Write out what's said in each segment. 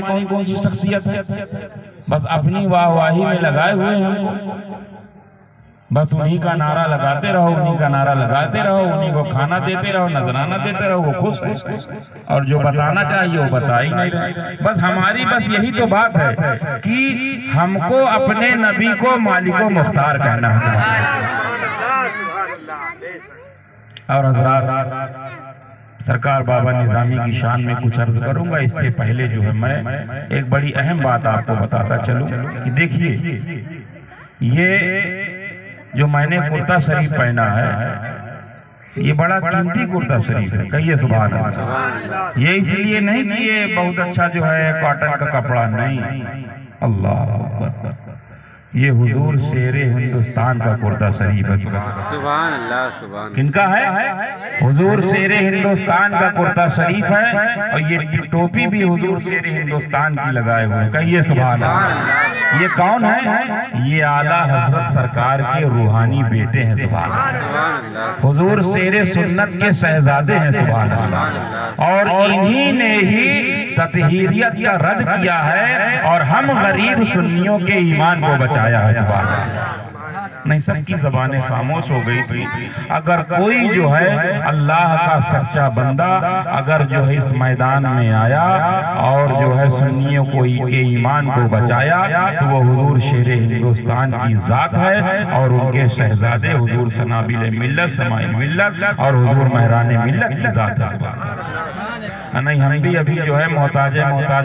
کون کون سی شخصیت ہے، بس اپنی واہ واہی میں لگائے ہوئے ہیں ہم کو، بس انہی کا نعرہ لگاتے رہو، انہی کا نعرہ لگاتے رہو، انہی کو کھانا دیتے رہو، نذرانہ دیتے رہو، وہ خوش ہے، اور جو بتانا چاہیے وہ بتا ہی نہیں رہے۔ بس ہماری بس یہی تو بات ہے کہ ہم کو اپنے نبی کو مالک و مختار کہنا ہے۔ اور حضرات، سرکار بابا نظامی کی شان میں کچھ عرض کروں گا، اس سے پہلے جو ہے میں ایک بڑی اہم بات آپ کو بتاتا چلوں کہ دیکھیے، یہ جو میں نے کرتا شریف پہنا ہے، یہ بڑا قیمتی کرتا شریف ہے، کہیے سبحان اللہ۔ یہ اس لیے نہیں کہ یہ بہت اچھا جو ہے کاٹن کا کپڑا، نہیں، اللہ اکبر، یہ حضور شیر ہندوستان کا کرتا شریف ہے۔ سبحان اللہ، سبحان کن کا ہے؟ حضور شیر ہندوستان کا کرتا شریف ہے، اور یہ ٹوپی بھی حضور شیر ہندوستان کی لگائے ہوئے ہیں، کہیے سبحان اللہ۔ یہ کون ہے؟ یہ اعلیٰ حضرت سرکار کے روحانی بیٹے ہیں، سبحان اللہ۔ حضور شیر سنت کے شہزادے ہیں، سبحان اللہ، اور انہی نے ہی تطہیریت کا رد کیا ہے اور ہم غریب سنیوں کے ایمان کو بچایا ہے، سبحان اللہ۔ نہیں، سب کی زبانیں خاموش ہو گئی تھی۔ اگر کوئی جو ہے اللہ کا سچا بندہ اگر جو ہے اس میدان میں آیا اور جو ہے سنیوں کے ایمان کو بچایا تو وہ حضور شیر ہندوستان کی ذات ہے، اور ان کے شہزادے حضور سنابل ملت، سمائی ملت اور حضور مہران ملت کی ذات ہے۔ نہیں، ہم بھی ابھی جو ہے محتاج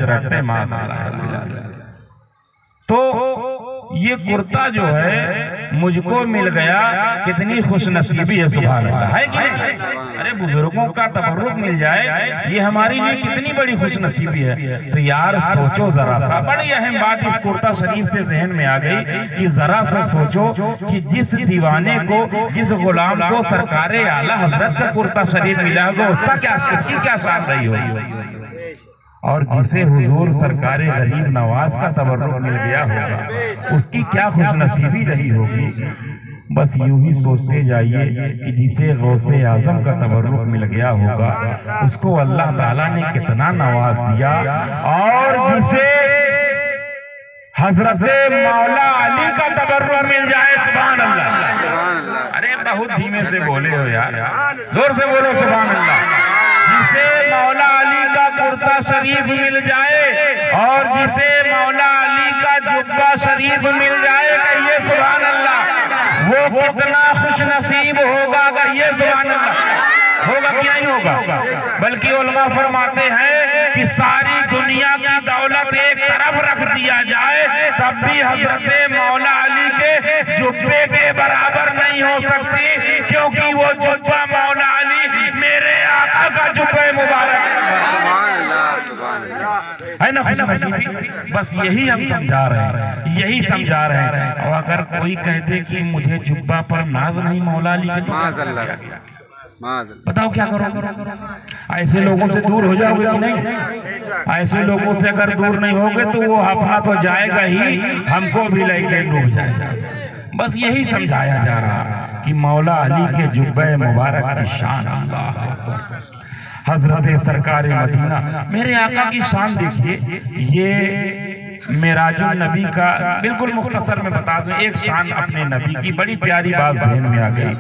رہتے ہیں، معاذ اللہ۔ تو یہ کرتا جو ہے مجھ کو مل گیا، کتنی خوش نصیبی ہے، سبحان اللہ، ہے کہ نہیں؟ ارے بزرگوں کا تبرک مل جائے، یہ ہماری لیے کتنی بڑی خوش نصیبی ہے۔ تو یار سوچو ذرا سا، بڑی اہم بات اس کرتا شریف سے ذہن میں آ گئی کہ ذرا سا سوچو کہ جس دیوانے کو، جس غلام کو سرکار اعلیٰ حضرت کا کرتا شریف ملا ہوگا، اس کی کیا شان رہی ہوگی، اور جسے حضور سرکار غریب نواز کا تبرک مل گیا ہوگا اس کی کیا خوش نصیبی رہی ہوگی۔ بس یوں ہی سوچتے جائیے کہ جسے غوث اعظم کا تبرک مل گیا ہوگا اس کو اللہ تعالیٰ نے کتنا نواز دیا، اور جسے حضرت مولا علی کا تبرک مل جائے، سبحان اللہ۔ ارے بہت دھیمے سے بولے ہو یار، زور سے بولو سبحان اللہ۔ جسے مولا علی کا کرتا شریف مل جائے اور جسے مولا علی کا جبہ شریف مل جائے، کہیے سبحان اللہ، وہ کتنا خوش نصیب ہوگا، کہیے سبحان اللہ۔ ہوگا کہ نہیں ہوگا؟ بلکہ علماء فرماتے ہیں کہ ساری دنیا کی دولت ایک طرف رکھ دیا جائے تب بھی حضرت مولا علی کے جبے کے برابر نہیں ہو سکتی، کیونکہ وہ جبہ مولا علی میرے آقا کا جبہ مبارک ہے نا، خوش نصیبی۔ بس یہی ہم سمجھا رہے ہیں، اور اگر کوئی کہتے کہ مجھے جبہ پر ناز نہیں مولا علی کے، بتاؤ کیا کرو؟ ایسے لوگوں سے دور ہو جاؤ گے کہ نہیں؟ ایسے لوگوں سے اگر دور نہیں ہوگے تو وہ اپنا تو جائے گا ہی، ہم کو بھی لے کے ڈوب جائے گا۔ بس یہی سمجھایا جا رہا کہ مولا علی کے جبہ مبارک کی شان، اللہ حضرت سرکار مدینہ، میرے آقا کی شان دیکھیے۔ یہ معراج النبی کا بالکل مختصر میں بتا دوں، ایک شان اپنے نبی کی بڑی پیاری بات ذہن میں آ گئی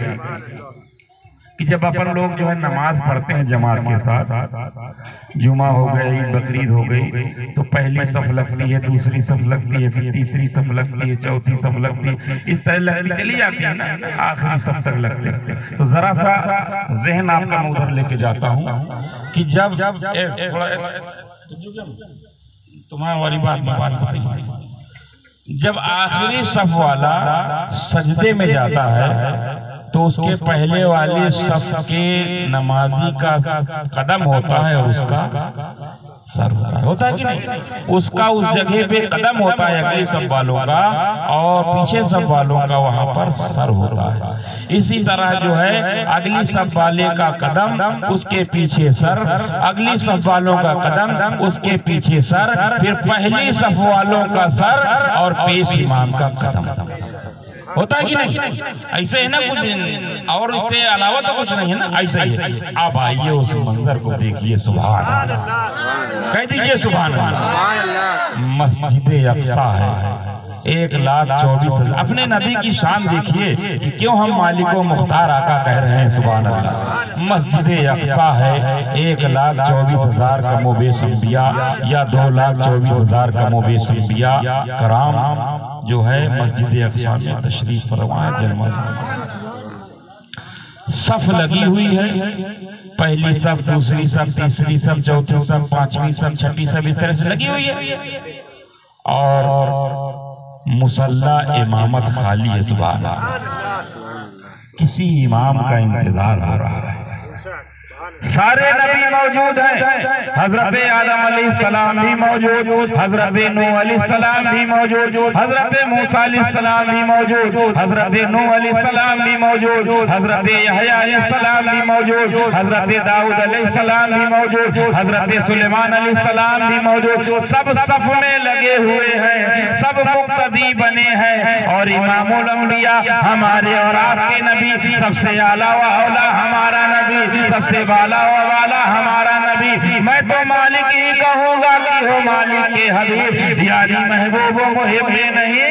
کہ جب اپن لوگ جو ہے نماز پڑھتے ہیں جماعت کے ساتھ، جمعہ ہو گئی، بقرعید ہو گئی، تو پہلی صف لگتی ہے، دوسری صف لگتی ہے، پھر تیسری صف لگتی ہے، چوتھی صف لگتی ہے، اس طرح لگتی چلی جاتی ہے نا، آخری صف تک لگتی ہے۔ تو ذرا سا ذہن آپ کا میں ادھر لے کے جاتا ہوں کہ جب تمہارا والی بات بتائیے، جب آخری صف والا سجدے میں جاتا ہے تو اس کے پہلے والے صف کے نمازی کا قدم ہوتا ہے اور اس کا سر ہوتا ہے کہ نہیں؟ اس کا اس جگہ پہ قدم ہوتا ہے اگلی صف والوں کا، اور پیچھے صف والوں کا وہاں پر سر ہوتا ہے۔ اسی طرح جو ہے اگلی صف والے کا قدم، اس کے پیچھے سر، اگلی صف والوں کا قدم، اس کے پیچھے سر، پھر پہلی صف والوں کا سر اور پیش امام کا قدم۔ ہوتا ہے کہ نہیں؟ ایسے ہے نا کچھ اور اس سے علاوہ تو کچھ نہیں ہے نا، ایسا ہی ہے۔ اب آئیے اس منظر کو دیکھیے، سبحان اللہ، کہہ دیجئے سبحان اللہ۔ مسجد اقصی ہے، 1,24,000۔ اپنے نبی کی شان دیکھیے کہ کیوں ہم مالک و مختار آقا کہہ رہے ہیں، سبحان اللہ۔ مسجد اقصی ہے، 1,24,000 کم و بیش انبیاء یا 2,24,000 کم و بیش انبیاء کرام جو ہے مسجد اقصی میں تشریف فرما جلوہ۔ صف لگی ہوئی ہے، پہلی صف، دوسری صف، تیسری صف، چوتھی صف، پانچویں صف، چھٹی صف، اس طرح سے لگی ہوئی ہے، اور مصلی امامت خالی ہے، سبحان اللہ۔ کسی امام کا انتظار ہو رہا ہے، سارے نبی موجود ہیں، حضرت آدم علیہ السلام بھی موجود، حضرت نوح علیہ السلام بھی موجود، حضرت موسیٰ علیہ السلام بھی موجود، حضرت نوح علیہ السلام بھی موجود، حضرت یحییٰ علیہ السلام بھی موجود، حضرت داؤد علیہ السلام بھی موجود، حضرت سلیمان علیہ السلام بھی موجود۔ سب صف میں لگے ہوئے ہیں، سب مقتدی بنے ہیں، اور امام الانبیاء ہمارے اور آپ کے نبی، سب سے اعلیٰ و اولیٰ ہمارا نبی، سب سے بالا و والا ہمارا نبی۔ میں تو مالک ہی کہوں گا کہ ہو مالک کے حبیب، یعنی محبوب و محب نہیں۔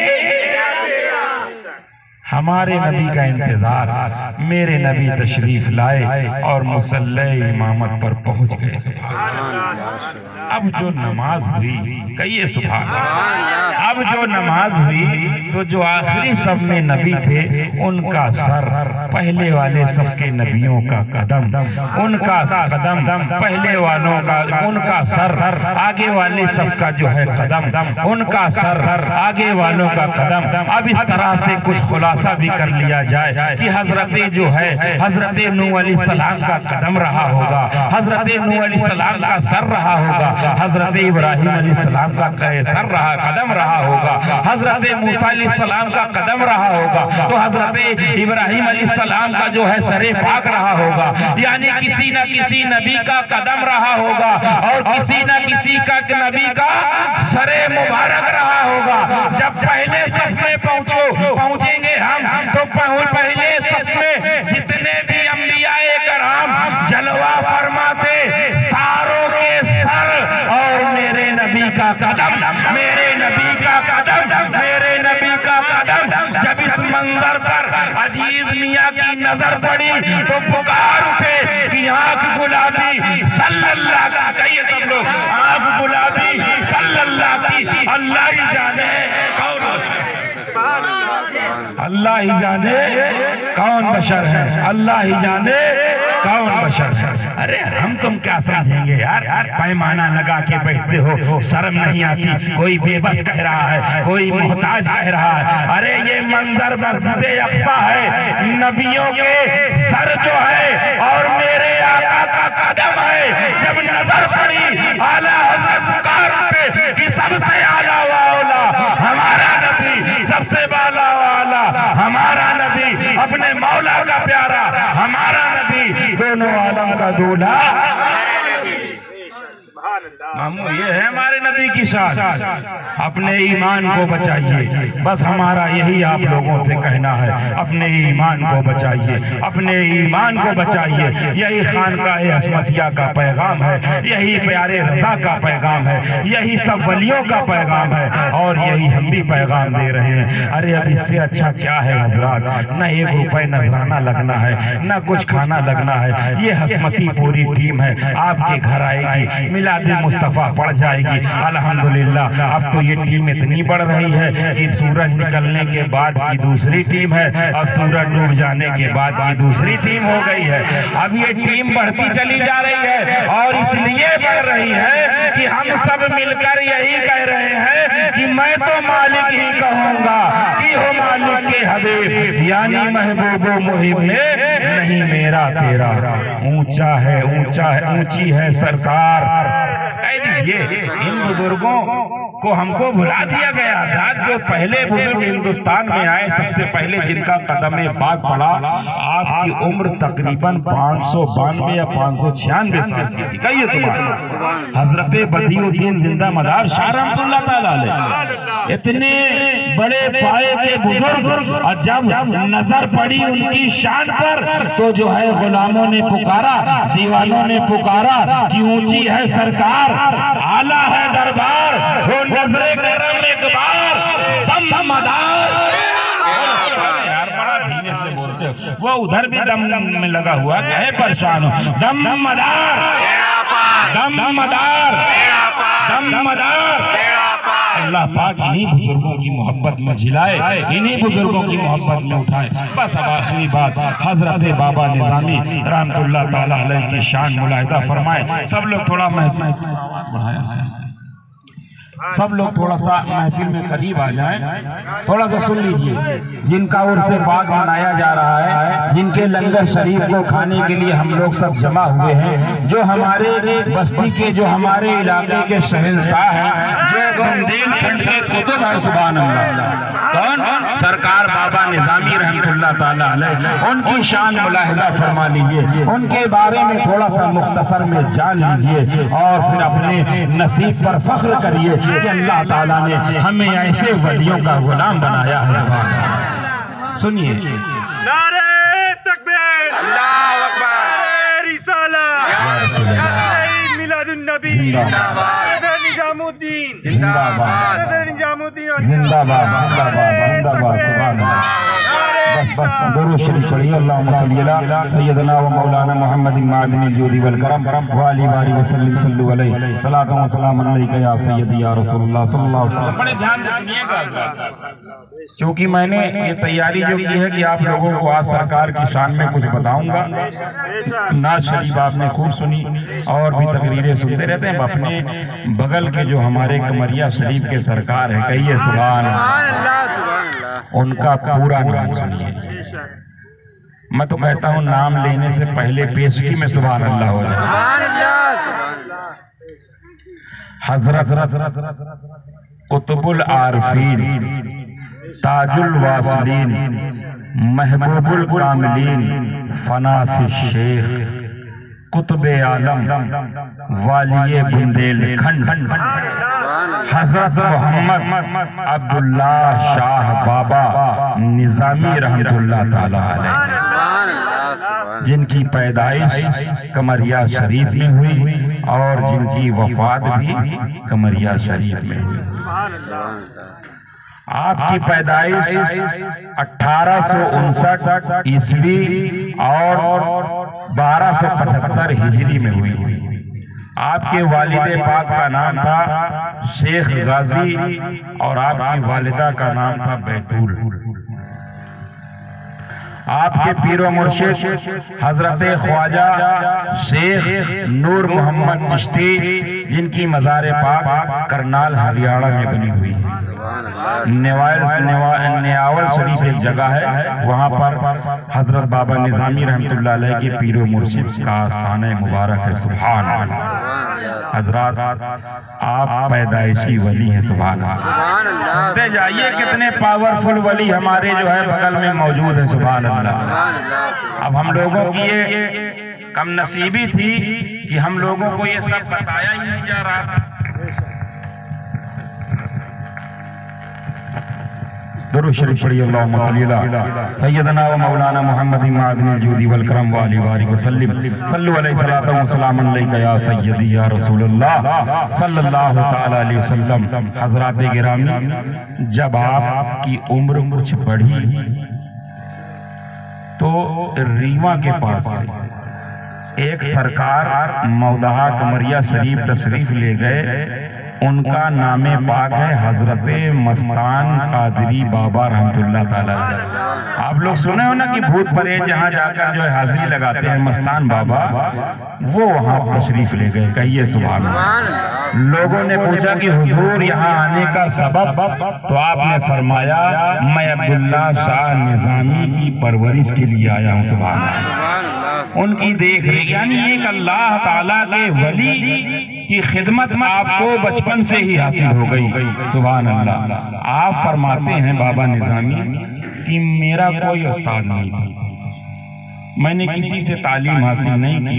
ہمارے نبی کا انتظار، میرے نبی تشریف لائے اور مصلی امامت پر پہنچ گئے۔ اب جو نماز ہوئی، کہیے سبحان اللہ، اب جو نماز ہوئی تو جو آخری صف میں نبی تھے ان کا سر پہلے والے صف کے نبیوں کا قدم، ان کا قدم پہلے والوں کا، ان کا سر آگے والے صف کا جو ہے قدم، ان کا سر آگے والوں کا قدم۔ اب اس طرح سے کچھ خلاصہ بھی کر لیا جائے کہ حضرت جو ہے حضرت نوح علیہ السلام کا قدم رہا ہوگا، حضرت نوح علیہ السلام کا سر رہا ہوگا، حضرت ابراہیم علیہ السلام کا سر رہا، قدم رہا ہوگا، حضرت موسیٰ علیہ السلام کا قدم رہا ہوگا، تو حضرت ابراہیم علیہ السلام کا جو ہے سر پاک رہا ہوگا، یعنی کسی نہ کسی نبی کا قدم رہا ہوگا، اور کسی نہ کسی کا نبی کا سر مبارک رہا ہوگا۔ جب پہلے صف میں پہنچیں گے ہم تو پہلے صف میں جتنے بھی انبیاء کرام جلوہ فرماتے، ساروں کے سر اور میرے نبی کا قدم، میرے نبی کا قدم، میرے نبی کا قدم۔ جب اس منظر پر عزیز میاں کی نظر پڑی تو پکار اٹھے کہ آنکھ گلابی صلی اللہ کا، کہیے سب لوگ، آنکھ گلابی صلی اللہ کی، اللہ ہی جانے کون اللہ ہی جانے کون بشر ہے، اللہ ہی جانے کون بشر ہے۔ ارے ہم تم کیا سمجھیں گے یار، پیمانہ لگا کے بیٹھتے ہو، شرم نہیں آتی، کوئی بے بس کہہ رہا ہے، کوئی محتاج کہہ رہا ہے۔ ارے یہ منظر مسجد اقصی ہے، نبیوں کے سر جو ہے اور میرے آقا کا قدم ہے۔ جب نظر پڑی اعلیٰ حضرت پکار اٹھے کہ سب سے اعلیٰ و اولیٰ ہمارا نبی، سب سے بالا و اعلیٰ ہمارا نبی، اپنے مولا کا پیارا ہمارا نبی، دونوں عالم کا دولہا مامو، یہ ہے ہمارے نبی کی شان۔ اپنے ایمان کو بچائیے، بس ہمارا یہی آپ لوگوں سے کہنا ہے، اپنے ایمان کو بچائیے، اپنے ایمان کو بچائیے۔ یہی خانقاہ عصمتیہ کا پیغام ہے، یہی پیارے رضا کا پیغام ہے، یہی سب ولیوں کا پیغام ہے، اور یہی ہم بھی پیغام دے رہے ہیں۔ ارے اب اس سے اچھا کیا ہے حضرات، نہ 1 روپے نذرانہ لگنا ہے، نہ کچھ کھانا لگنا ہے۔ یہ عصمتی پوری ٹیم ہے، آپ کے گھر آئے گی، میلاد مصطفیٰ پڑھ جائے گی۔ الحمدللہ اب تو یہ ٹیم اتنی بڑھ رہی ہے کہ سورج نکلنے کے بعد کی دوسری ٹیم ہے، اور سورج ڈوب جانے کے بعد کی دوسری ٹیم ہو گئی ہے۔ اب یہ ٹیم بڑھتی چلی جا رہی ہے، اور اس لیے بڑھ رہی ہے کہ ہم سب مل کر یہی کہہ رہے ہیں کہ میں تو مالک ہی کہوں گا کہ ہو مالک کے حبیب، یعنی محبوب و محب میں نہیں میرا تیرا، اونچا ہے اونچا ہے اونچی ہے سرکار۔ ان بزرگوں کو ہم کو بھلا دیا گیا تھا، جو پہلے بزرگ ہندوستان میں آئے، سب سے پہلے جن کا قدم پاک پڑا، آپ کی عمر تقریباً 592 یا 596 سال کی تھی۔ کہیے سبحان اللہ۔ حضرت بدیع الدین زندہ مدار شاہ رحمت اللہ تعالیٰ علیہ، اتنے بڑے پائے کے بزرگ، اور جب نظر پڑی ان کی شان پر تو جو ہے غلاموں نے پکارا، دیوانوں نے پکارا کہ اونچی ہے سرکار، اعلیٰ ہے دربار، وہ نظر کرم ایک بار دم مدار۔ وہ ادھر بھی دم میں لگا ہوا ہے پریشان ہو، دم مدار، دم مدار، دم مدار۔ اللہ پاک انہی بزرگوں کی محبت میں جلائے، انہی بزرگوں کی محبت میں اٹھائے۔ بس اب آخری بات، حضرت بابا نظامی رحمت اللہ تعالیٰ علیہ کی شان ملاحظہ فرمائے۔ سب لوگ تھوڑا سب لوگ تھوڑا سا محفل میں قریب آ جائیں، تھوڑا سا سن لیجئے۔ جن کا عرس پاک منایا جا رہا ہے، جن کے لنگر شریف کو کھانے کے لیے ہم لوگ سب جمع ہوئے ہیں، جو ہمارے بستی کے، جو ہمارے علاقے کے شہنشاہ ہیں، جو بندیل کھنڈ کے قطب ہے، سبحان اللہ، کون؟ سرکار بابا نظامی رحمت اللہ تعالیٰ علیہ، ان کی شان ملاحظہ فرما لیجئے، ان کے بارے میں تھوڑا سا مختصر میں جان لیجئے، اور پھر اپنے نصیب پر فخر کریے کہ اللہ تعالیٰ نے ہمیں ایسے ولیوں کا غلام بنایا ہے۔ سنیے، نعرہ تکبیر، اللہ اکبر، رسالہ، عید میلاد النبی، صدر نظام الدین، صدر نظام الدین، زندہ باد، زندہ باد، زندہ باد، سبحان اللہ۔ بس درود شریف پڑھیے، اللہم صلی علی سیدنا و مولانا محمد معدن الجود والکرم وآلہ وآلہ وسلم صلو علیہ صلاۃ و سلام علیکہ یا سیدی یا رسول اللہ صلی اللہ علیہ وسلم۔ بڑے دھیان سے سنیے گا، کیونکہ میں نے یہ تیاری جو کی ہے کہ آپ لوگوں کو آج سرکار کی شان میں کچھ بتاؤں گا۔ نعت شریف آپ نے خوب سنی اور بھی تقریریں سنتے رہتے ہیں۔ اپنے بغل کے جو ہمارے کمریا شریف کے سرکار ہیں، کہیے سبحان اللہ، ان کا پورا نام سنیے۔ میں تو کہتا ہوں نام لینے سے پہلے پیشگی میں سبحان اللہ ہو جائے۔ حضرت قطب العارفین، تاج الواصلین، محبوب الکاملین، فنا فی الشیخ، قطب عالم، والی بندیل کھنڈ، حضرت محمد عبداللہ شاہ بابا نظامی رحمت اللہ تعالیٰ علیہ، جن کی پیدائش کمریا شریف میں ہوئی اور جن کی وفات بھی کمریا شریف میں ہوئی۔ آپ کی پیدائش 1859 عیسوی اور 1275 ہجری میں ہوئی تھی۔ آپ کے والد پاک کا نام تھا شیخ غازی اور آپ کی والدہ کا نام تھا بیتول۔ آپ کے پیر و مرشد حضرت خواجہ شیخ نور محمد چشتی، جن کی مزار پاک کرنال ہریانہ میں بنی ہوئی ہے۔ نیاول شریف ایک جگہ ہے، وہاں پر حضرت بابا نظامی رحمت اللہ علیہ کے پیر و مرشد کا آستانہ مبارک ہے، سبحان اللہ۔ حضرات، آپ پیدائشی ولی ہیں، سبحان اللہ۔ سنتے جائیے کتنے پاورفل ولی ہمارے جو ہے بغل میں موجود ہیں، سبحان اللہ۔ اب ہم لوگوں کی یہ کم نصیبی تھی کہ ہم لوگوں کو یہ سب بتایا ہی نہیں جا رہا تھا۔ درود شریف پڑھیے، اللہم صلی علی سیدنا و مولانا محمد معدن الجود والکرم وآلہ وآلہ وسلم صلو علیہ صلاۃ و سلام علیکہ یا سیدی یا رسول اللہ صلی اللہ تعالیٰ علیہ وسلم۔ حضرات گرامی، جب آپ کی عمر کچھ بڑھی تو ریواں کے پاس سے ایک سرکار مودہا کمریا شریف تشریف لے گئے، ان کا نام پاک ہے حضرت مستان قادری بابا رحمت اللہ تعالیٰ۔ آپ لوگ سنے ہو نا کہ بھوت پریت جہاں جا کر جو ہے حاضری لگاتے ہیں مستان بابا، وہ وہاں تشریف لے گئے، کہیے سبحان اللہ۔ لوگوں نے پوچھا کہ حضور یہاں آنے کا سبب، تو آپ نے فرمایا میں عبداللہ شاہ نظامی کی پرورش کے لیے آیا ہوں، سبحان اللہ۔ ان کی دیکھ ریکھ، یعنی ایک اللہ تعالیٰ کے ولی کی خدمت آپ کو بچپن سے ہی حاصل ہو گئی، سبحان اللہ۔ آپ فرماتے ہیں بابا نظامی کہ میرا کوئی استاد نہیں تھا، میں نے کسی سے تعلیم حاصل نہیں کی،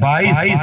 22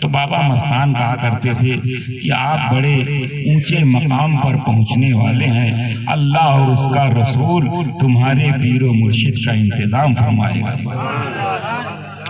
تو بابا مستان کہا کرتے تھے کہ آپ بڑے اونچے مقام پر پہنچنے والے ہیں، اللہ اور اس کا رسول تمہارے پیر و مرشد کا انتظام فرمائے گا،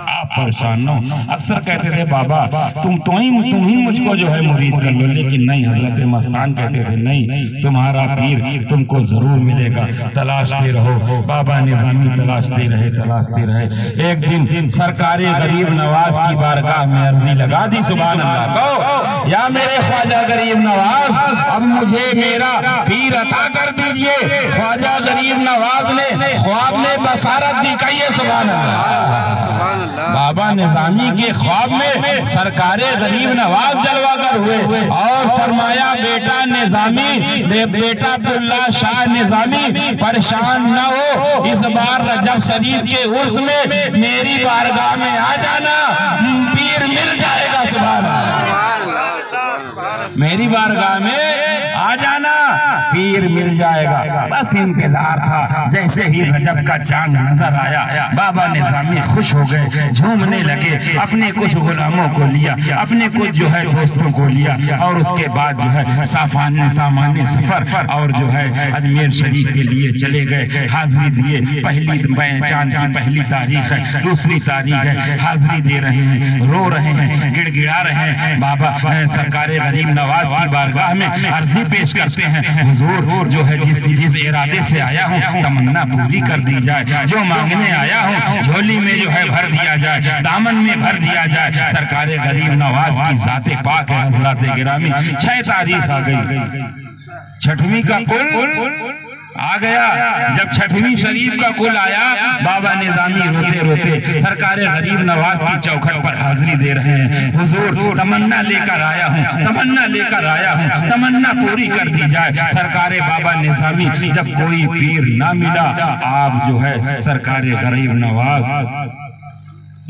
آپ پریشان نہ ہو۔ اکثر کہتے تھے بابا تم ہی مجھ کو جو ہے مرید کر لو، لیکن نہیں، حضرت مستان کہتے تھے نہیں، تمہارا پیر تم کو ضرور ملے گا، تلاشتے رہو۔ بابا نظامی تلاشتے رہے۔ ایک دن سرکار غریب نواز کی بارگاہ میں عرضی لگا دی، سبحان اللہ، کہو یا میرے خواجہ غریب نواز اب مجھے میرا پیر عطا کر دیجئے۔ خواجہ غریب نواز نے خواب میں بصارت دی، کہیے سبحان اللہ۔ بابا نظامی کے خواب میں سرکار غریب نواز جلوہ گر ہوئے اور فرمایا بیٹا نظامی، بیٹا عبداللہ شاہ نظامی پریشان نہ ہو، اس بار رجب شریف کے عرس میں میری بارگاہ میں آ جانا، پیر مل جائے گا، سبحان اللہ، میری بارگاہ میں آ جانا، پیر مل جائے گا۔ بس انتظار تھا، جیسے ہی رجب کا چاند نظر آیا بابا نظامی خوش ہو گئے، جھومنے لگے، اپنے کچھ غلاموں کو لیا، اپنے کچھ جو ہے دوستوں کو لیا، اور اس کے بعد جو ہے سامان سفر اور جو ہے اجمیر شریف کے لیے چلے گئے، حاضری دیے۔ پہلی چاند کی پہلی تاریخ ہے، دوسری تاریخ ہے، حاضری دے رہے ہیں، رو رہے ہیں، گڑ گڑا رہے ہیں۔ بابا سرکار غریب نواز کی بارگاہ میں عرضی پیش کرتے ہیں، حضور جو ہے جس ارادے سے آیا ہوں تمنا پوری کر دی جائے، جو مانگنے آیا ہوں جھولی میں جو ہے بھر دیا جائے، دامن میں بھر دیا جائے۔ سرکار غریب نواز کی ذات پاک ہے حضرات گرامی، 6 تاریخ آ گئی، 6ویں کا کل آ گیا۔ جب 6ویں شریف کا کل آیا، بابا نظامی روتے روتے سرکار غریب نواز کی چوکھٹ پر حاضری دے رہے ہیں، حضور تمنا لے کر آیا ہوں، تمنا لے کر آیا ہوں، تمنا پوری کر دی جائے۔ سرکار بابا نظامی جب کوئی پیر نہ ملا، آپ جو ہے سرکار غریب نواز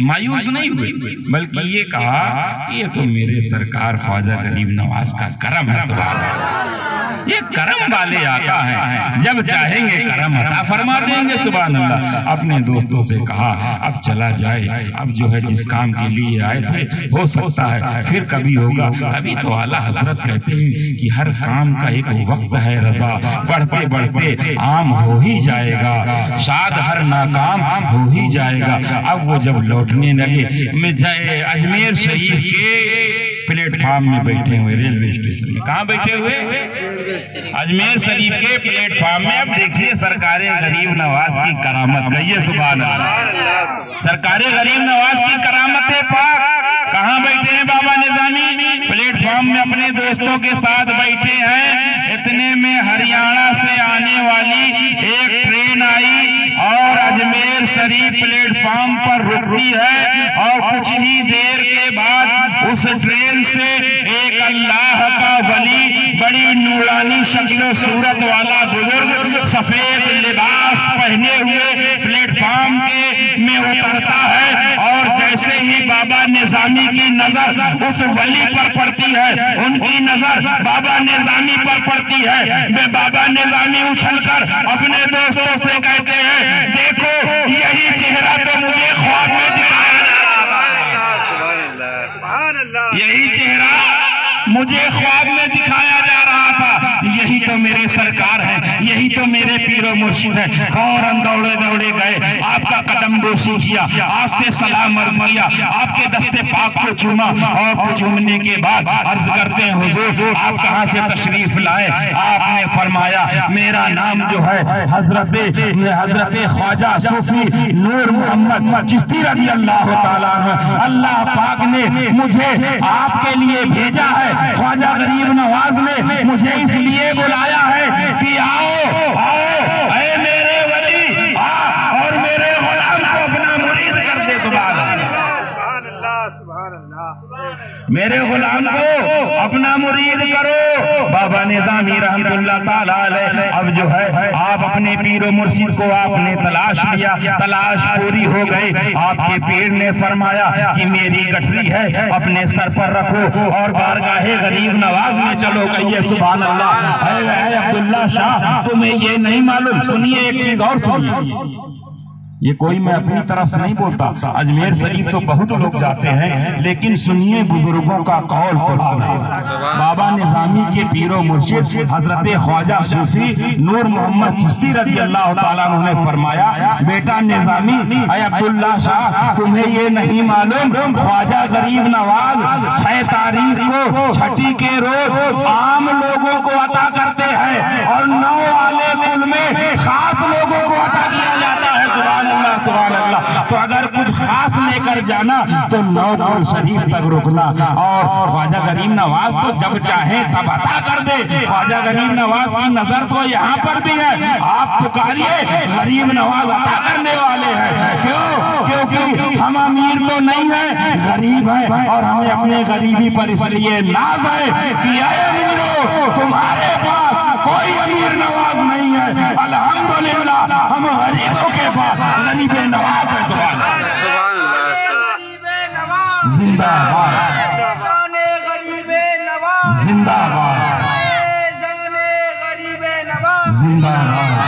مایوس نہیں ہوئے، بلکہ یہ کہا یہ تو میرے سرکار خواجہ غریب نواز کا کرم ہے، سبحان اللہ، یہ کرم والے آقا ہیں، جب چاہیں گے کرم عطا فرما دیں گے، سبحان اللہ۔ اپنے دوستوں سے کہا اب چلا جائے، اب جو ہے جس کام کے لیے آئے تھے ہو سکتا ہے پھر کبھی ہوگا، ابھی تو اعلیٰ حضرت کہتے ہیں کہ ہر کام کا ایک وقت ہے رضا، بڑھتے بڑھتے عام ہو ہی جائے گا، شاد ہر ناکام ہو ہی جائے گا۔ اب وہ جب لوٹنے لگے، میں جائے اجمیر شریف کے پلیٹ فارم میں بیٹھے ہوئے، ریلوے اسٹیشن میں، کہاں بیٹھے ہوئے؟ اجمیر شریف کے پلیٹ فارم میں۔ اب دیکھیے سرکار غریب نواز کی کرامت، کہیے سبحان اللہ، سرکار غریب نواز کی کرامت پاک، کہاں بیٹھے ہیں بابا نظامی؟ پلیٹ فارم میں اپنے دوستوں کے ساتھ بیٹھے ہیں، اتنے میں ہریانہ سے آنے والی ایک ٹرین آئی اور اجمیر شریف پلیٹ فارم پر رکی ہے، اور کچھ ہی دیر کے بعد اس ٹرین سے ایک اللہ کا ولی، بڑی نورانی شکل و صورت والا بزرگ، سفید لباس پہنے ہوئے پلیٹ فارم کے میں اترتا ہے، اور جیسے ہی بابا نظامی کی نظر اس ولی پر پڑتی ہے، ان کی نظر بابا نظامی پر پڑتی ہے، بابا نظامی اچھل کر اپنے دوستوں سے کہتے ہیں دیکھو یہی چہرہ تو مجھے خواب میں دکھایا جا رہا تھا، یہی چہرہ مجھے خواب میں دکھایا جا رہا تھا، یہی تو میرے سرکار ہیں، یہی تو میرے پیر و مرشد ہیں۔ فوراً دوڑے دوڑے گئے، آپ کا قدم بوسی کیا، آپ سے سلام عرض کیا، آپ کے دست پاک کو چوما، اور چومنے کے بعد عرض کرتے ہیں حضور آپ کہاں سے تشریف لائے؟ آپ نے فرمایا میرا نام جو ہے حضرت خواجہ صوفی نور محمد چشتی رضی اللہ تعالیٰ عنہ، اللہ پاک نے مجھے آپ کے لیے بھیجا ہے، خواجہ غریب نواز نے مجھے اس لیے بلایا ہے کہ آؤ آؤ اے میرے ولی، اور میرے غلام کو اپنا مرید کر دے، سبحان اللہ، سبحان اللہ، میرے غلام کو اپنا مرید کرو۔ بابا نظامی رحمت اللہ تعالیٰ علیہ اب جو ہے آپ اپنے پیر و مرشد کو آپ نے تلاش لیا، تلاش پوری ہو گئی، آپ کے پیر نے فرمایا کہ میری گٹھری ہے اپنے سر پر رکھو اور بارگاہ غریب نواز میں چلو، کہیے سبحان اللہ۔ اے عبداللہ شاہ تمہیں یہ نہیں معلوم، سنیے ایک چیز اور سنیے، یہ کوئی میں اپنی طرف سے نہیں بولتا، اجمیر شریف تو بہت لوگ جاتے ہیں، لیکن سنیے بزرگوں کا قول سبحان اللہ۔ بابا نظامی کے پیر و مرشد حضرت خواجہ صوفی نور محمد چشتی رضی اللہ تعالیٰ عنہ نے فرمایا، بیٹا نظامی اے عبداللہ شاہ، تمہیں یہ نہیں معلوم خواجہ غریب نواز 6 تاریخ کو چھٹی کے روز عام لوگوں کو عطا کرتے ہیں اور 9 والے کل میں خاص لوگوں کو عطا کیا جاتا ہے۔ سبحان اللہ سبحان اللہ۔ تو اگر کچھ خاص لے کر جانا تو 9 کل شریف تک رکنا، اور خواجہ غریب نواز تو جب چاہے تب عطا کر دے۔ خواجہ غریب نواز کی نظر تو یہاں پر بھی ہے، آپ پکاریے غریب نواز عطا کرنے والے ہیں۔ کیوں؟ کیونکہ ہم امیر تو نہیں ہیں، غریب ہیں، اور ہمیں اپنے غریبی پر اس لیے ناز ہے کہ اے امیرو تمہارے پاس کوئی امیر نواز نہیں ہے، الحمدللہ ہم غریبوں کے پاس غریب نواز ہے۔ سبحان اللہ زندہ باد زندہ باد زندہ باد۔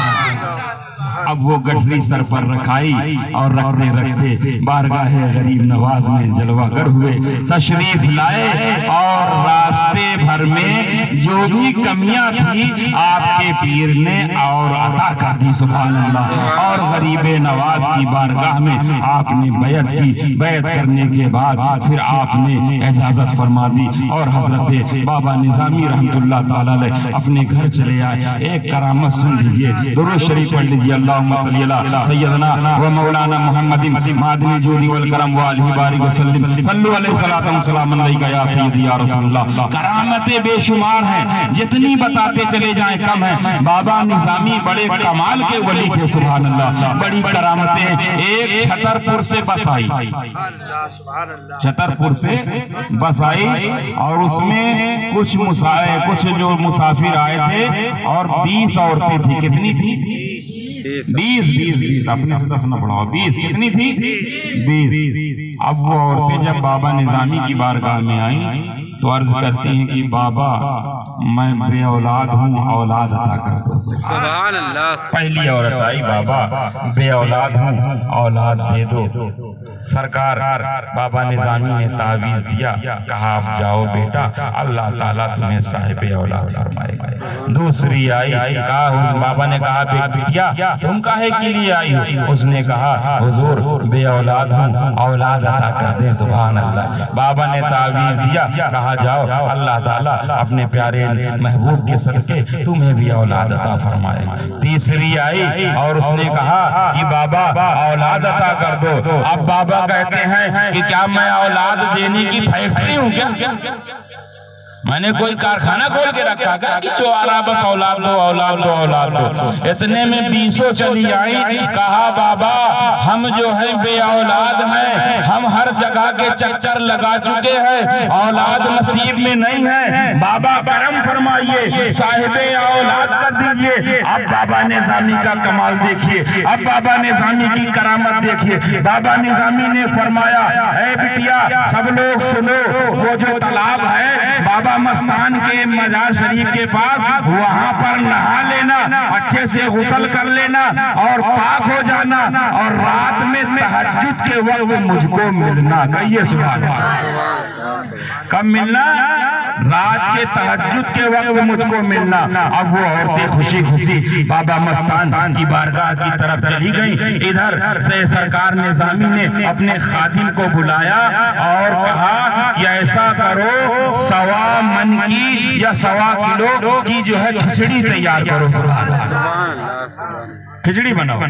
اب وہ گٹری سر پر رکھائی اور رکھتے رکھتے بارگاہ غریب نواز میں جلوہ گر ہوئے، تشریف لائے، اور راستے بھر میں جو بھی کمیاں تھی آپ کے پیر نے اور عطا کر دی۔ سبحان اللہ۔ اور غریب نواز کی بارگاہ میں آپ نے بیعت کی، بیعت کرنے کے بعد پھر آپ نے اجازت فرما دی، اور حضرت بابا نظامی رحمت اللہ تعالیٰ علیہ اپنے گھر چلے آئے۔ ایک کرامت سن لیجئے، درود شریف پڑھ لیجئے، اللہم صلی اللہ سیدنا و مولانا محمد معدن جودی والکرم وآلہ بارک وسلم صلو علیہ الصلاۃ والسلام علیکہ یا سیدی یا رسول اللہ۔ کرامتیں بے شمار ہیں، جتنی بتاتے چلے جائیں کم ہیں۔ بابا نظامی بڑے کمال کے ولی تھے، سبحان اللہ۔ بڑی کرامتیں، ایک چھترپور سے بس آئی، چھترپور سے بس آئی، اور اس میں کچھ جو مسافر آئے تھے، اور 20 عورتیں تھی۔ کتنی تھی؟ 20 اپنے سے 10 نہ پڑھاؤ، 20 کتنی تھی؟ 20۔ اب وہ عورتیں جب بابا نظامی کی بارگاہ میں آئیں تو عرض کرتی ہیں کہ بابا میں بے اولاد ہوں، اولاد عطا کر دو۔ سبحان اللہ۔ پہلی عورت آئی، بابا بے اولاد ہوں، اولاد دے دو۔ سرکار بابا نظامی نے تعویذ دیا، کہا آپ جاؤ بیٹا، اللہ تعالیٰ تمہیں صاحب اولاد فرمائے گا۔ دوسری آئی، بابا نے کہا بیٹیا تم کاہے کے لیے آئی ہو؟ اس نے کہا حضور بے اولاد ہوں، اولاد عطا کر دیں۔ سبحان اللہ۔ بابا نے تعویذ دیا، کہا جاؤ اللہ تعالیٰ اپنے پیارے محبوب کے صدقے تمہیں بھی اولاد عطا فرمائے گا۔ تیسری آئی اور اس نے کہا کہ بابا اولاد عطا کر دو۔ اب بابا کہتے ہیں کہ کیا میں اولاد دینے کی فیکٹری ہوں کیا؟ میں نے کوئی کارخانہ کھول کے رکھا کہ جو آ رہا بس اولاد دو اولاد دو اولاد دو۔ اتنے میں 20 چلی آئی، کہا بابا ہم جو ہیں بے اولاد ہیں، ہم ہر جگہ کے چکر لگا چکے ہیں، اولاد نصیب میں نہیں ہے، بابا کرم فرمائیے، صاحب اولاد کر دیجئے۔ اب بابا نظامی کا کمال دیکھیے، اب بابا نظامی کی کرامت دیکھیے۔ بابا نظامی نے فرمایا اے بٹیا سب لوگ سنو، وہ جو تالاب ہے بابا مستان کے مزار شریف کے پاس، وہاں پر نہا لینا، اچھے سے غسل کر لینا اور پاک ہو جانا، اور رات میں تہجد کے وقت مجھ کو ملنا۔ کہیے سبحان اللہ۔ کب ملنا؟ رات کے تہجد کے وقت مجھ کو ملنا۔ اب وہ عورتیں خوشی خوشی بابا مستان کی بارگاہ کی طرف چلی گئیں۔ ادھر سے سرکار نظامی نے اپنے خادم کو بلایا اور کہا کہ ایسا کرو 1.25 من کی یا 1.25 کلو کی جو ہے کھچڑی تیار کرو۔ سبحان اللہ۔ کھچڑی بناؤ،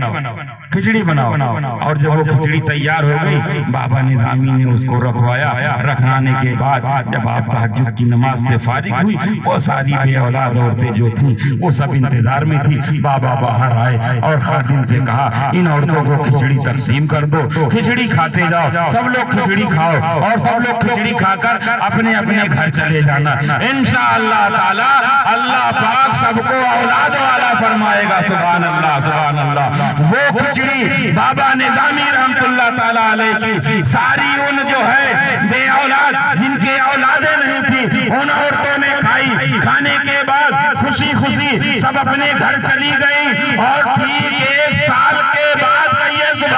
کھچڑی بناؤ۔ اور جب وہ کھچڑی تیار ہو گئی بابا نظامی نے اس کو رکھوایا۔ رکھانے کے بعد جب آپ تہجد کی نماز سے فارغ ہوئی، وہ ساری بے اولاد عورتیں جو تھیں وہ سب انتظار میں تھی۔ بابا باہر آئے اور خادم سے کہا ان عورتوں کو کھچڑی تقسیم کر دو، کھچڑی کھاتے جاؤ، سب لوگ کھچڑی کھاؤ اور سب لوگ کھچڑی کھا کر اپنے اپنے گھر چلے جانا۔ انشاءاللہ تعالی اللہ پاک سب کو اولاد والا فرمائے گا۔ سبحان اللہ سبحان اللہ۔ وہ کھچڑی بابا نظامی رحمت اللہ تعالیٰ علیہ کی ساری ان جو ہے بے اولاد جن کے اولادیں نہیں تھی ان عورتوں نے کھائی۔ کھانے کے بعد خوشی خوشی سب اپنے گھر چلی گئی، اور ٹھیک 1 سال کے بعد کہیے سبحان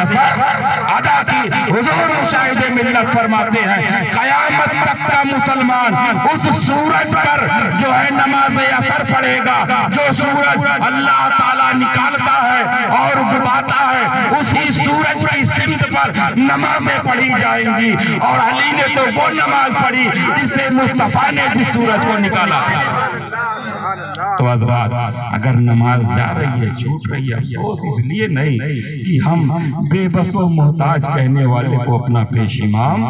اثر ادا کی۔ حضور مشاہد ملت فرماتے ہیں قیامت تک کا مسلمان اس سورج پر جو ہے نماز اثر پڑھے گا، جو سورج اللہ تعالیٰ نکالتا ہے اور ڈباتا ہے، اسی سورج کی سمت پر نمازیں پڑھی جائیں گی۔ اور علی نے تو وہ نماز پڑھی جسے مصطفیٰ نے جس سورج کو نکالا۔ تو حضرات اگر نماز جا رہی ہے، چھوٹ رہی ہے، افسوس اس لیے نہیں کہ ہم بے بس و محتاج کہنے والے کو اپنا پیش امام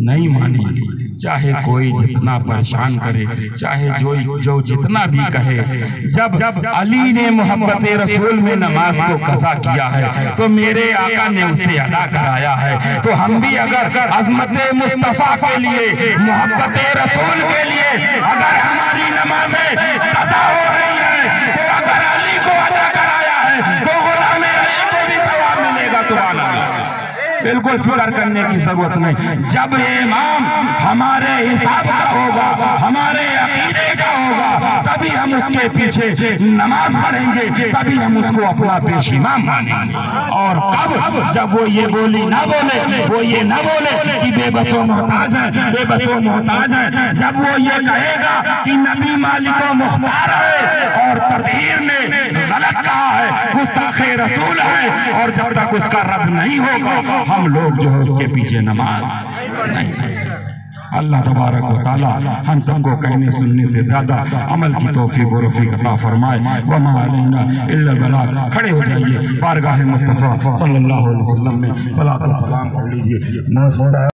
نہیں مانیں گے، چاہے کوئی جتنا پریشان کرے، چاہے جو جتنا بھی کہے۔ جب علی نے محبت رسول میں نماز کو قضا کیا ہے تو میرے آقا نے اسے ادا کرایا ہے۔ تو ہم بھی اگر عظمت مصطفیٰ کے لیے، محبت رسول کے لیے اگر ہماری نمازیں قضا ہو رہی ہیں، تو اگر علی کو ادا کرایا ہے تو غلام علی کو بھی ثواب ملے گا۔ سبحان اللہ، بالکل فکر کرنے کی ضرورت نہیں۔ جب یہ امام ہمارے حساب کا ہوگا، ہمارے عقیدے کا ہوگا، تبھی ہم اس کے پیچھے نماز پڑھیں گے، تبھی ہم اس کو اپنا پیش امام مانیں گے۔ اور کب؟ جب وہ یہ بولی نہ بولے، وہ یہ نہ بولے کہ بے بس و محتاج ہیں، بے بس و محتاج ہیں۔ جب وہ یہ کہے گا کہ نبی مالک و مختار ہے اور تطہیر نے غلط کہا ہے، گستاخ رسول ہے، اور جب تک اس کا رد نہیں ہوگا ہم لوگ جو ہے اس کے پیچھے نماز نہیں پڑھیں۔ اللہ تبارک و تعالی ہم سب کو کہنے سننے سے زیادہ عمل کی توفیق و رفیق عطا فرمائے۔ وما علینا الا البلاغ۔ کھڑے ہو جائیے، بارگاہ مصطفیٰ صلی اللہ علیہ وسلم میں صلاۃ و سلام پڑھ لیجیے۔